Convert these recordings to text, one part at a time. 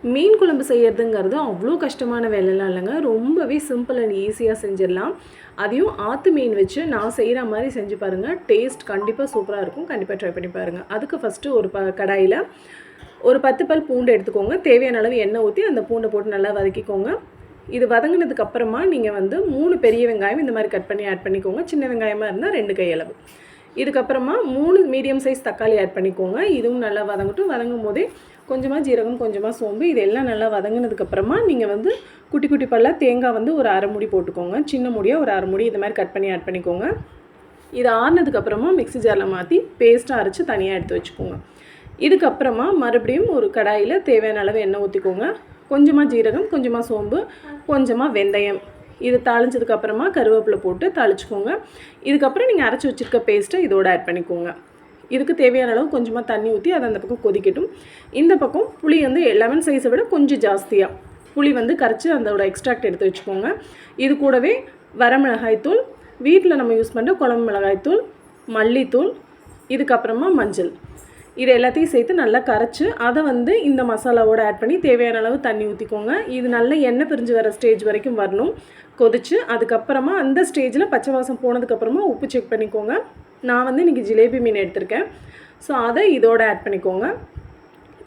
மீன் குழம்பு செய்யறதுங்கிறது அவ்வளோ கஷ்டமான வேலைலாம் இல்லைங்க. ரொம்பவே சிம்பிள் அண்ட் ஈஸியாக செஞ்சிடலாம். அதையும் ஆற்று மீன் வச்சு நான் செய்கிற மாதிரி செஞ்சு பாருங்கள். டேஸ்ட் கண்டிப்பாக சூப்பராக இருக்கும். கண்டிப்பாக ட்ரை பண்ணி பாருங்கள். அதுக்கு ஃபஸ்ட்டு ஒரு கடாயில் ஒரு 10 பல் பூண்டு எடுத்துக்கோங்க. தேவையான அளவு எண்ணெய் ஊற்றி அந்த பூண்டை போட்டு நல்லா வதக்கிக்கோங்க. இது வதங்கினதுக்கு அப்புறமா நீங்கள் 3 பெரிய வெங்காயம் இந்த மாதிரி கட் பண்ணி ஆட் பண்ணிக்கோங்க. சின்ன வெங்காயமாக இருந்தால் 2 கையளவு. இதுக்கப்புறமா 3 மீடியம் சைஸ் தக்காளி ஆட் பண்ணிக்கோங்க. இதுவும் நல்லா வதங்கட்டும். வதங்கும் போதே கொஞ்சமாக ஜீரகம், கொஞ்சமாக சோம்பு இதெல்லாம் நல்லா வதங்கினதுக்கப்புறமா நீங்கள் குட்டி குட்டி பல்லாக தேங்காய் ஒரு அரை மூடி போட்டுக்கோங்க. சின்ன மூடியாக ஒரு அரை மூடி இது மாதிரி கட் பண்ணி ஆட் பண்ணிக்கோங்க. இது ஆறுனதுக்கப்புறமா மிக்ஸி ஜாரில் மாற்றி பேஸ்ட்டாக அரைச்சி தனியாக எடுத்து வச்சுக்கோங்க. இதுக்கப்புறமா மறுபடியும் ஒரு கடாயில் தேவையான அளவு எண்ணெய் ஊற்றிக்கோங்க. கொஞ்சமாக ஜீரகம், கொஞ்சமாக சோம்பு, கொஞ்சமாக வெந்தயம் இது தாளிஞ்சதுக்கப்புறமா கருவேப்பிலை போட்டு தாளிச்சுக்கோங்க. இதுக்கப்புறம் நீங்கள் அரைச்சி வச்சுருக்க பேஸ்ட்டை இதோடு ஆட் பண்ணிக்கோங்க. இதுக்கு தேவையான அளவு கொஞ்சமாக தண்ணி ஊற்றி அதை அந்த பக்கம் கொதிக்கட்டும். இந்த பக்கம் புளி லெமன் சைஸை விட கொஞ்சம் ஜாஸ்தியாக புளி கரைச்சி அதோட எக்ஸ்ட்ராக்ட் எடுத்து வச்சுக்கோங்க. இது கூடவே வரமிளகாய்த்தூள், வீட்டில் நம்ம யூஸ் பண்ணுற குழம்பு மிளகாய்த்தூள், மல்லித்தூள், இதுக்கப்புறமா மஞ்சள் இது எல்லாத்தையும் சேர்த்து நல்லா கரைச்சி அதை இந்த மசாலாவோடு ஆட் பண்ணி தேவையான அளவு தண்ணி ஊற்றிக்கோங்க. இது நல்ல எண்ணெய் பிரிஞ்சு வர ஸ்டேஜ் வரைக்கும் வரணும். கொதிச்சு அதுக்கப்புறமா அந்த ஸ்டேஜில் பச்சை வாசம் போனதுக்கப்புறமா உப்பு செக் பண்ணிக்கோங்க. நான் இன்றைக்கி ஜிலேபி மீன் எடுத்திருக்கேன். ஸோ அதை இதோடு ஆட் பண்ணிக்கோங்க.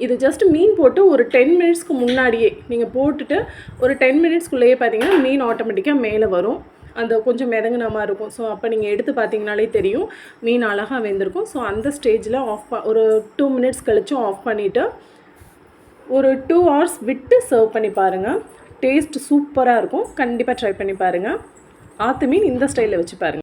இது ஜஸ்ட் மீன் போட்டு ஒரு 10 மினிட்ஸ்க்கு முன்னாடியே நீங்கள் போட்டுட்டு ஒரு 10 மினிட்ஸ்க்குள்ளேயே பார்த்தீங்கன்னா மீன் ஆட்டோமேட்டிக்காக மேலே வரும். அந்த கொஞ்சம் மிதங்கின மாதிரி இருக்கும். ஸோ அப்போ நீங்கள் எடுத்து பார்த்தீங்கனாலே தெரியும் மீன் அழகாக வெந்திருக்கும். ஸோ அந்த ஸ்டேஜில் ஒரு 2 மினிட்ஸ் கழிச்சு ஆஃப் பண்ணிவிட்டு ஒரு 2 ஹவர்ஸ் விட்டு சர்வ் பண்ணி பாருங்கள். டேஸ்ட் சூப்பராக இருக்கும். கண்டிப்பாக ட்ரை பண்ணி பாருங்கள். ஆற்று மீன் இந்த ஸ்டைலில் வச்சு பாருங்கள்.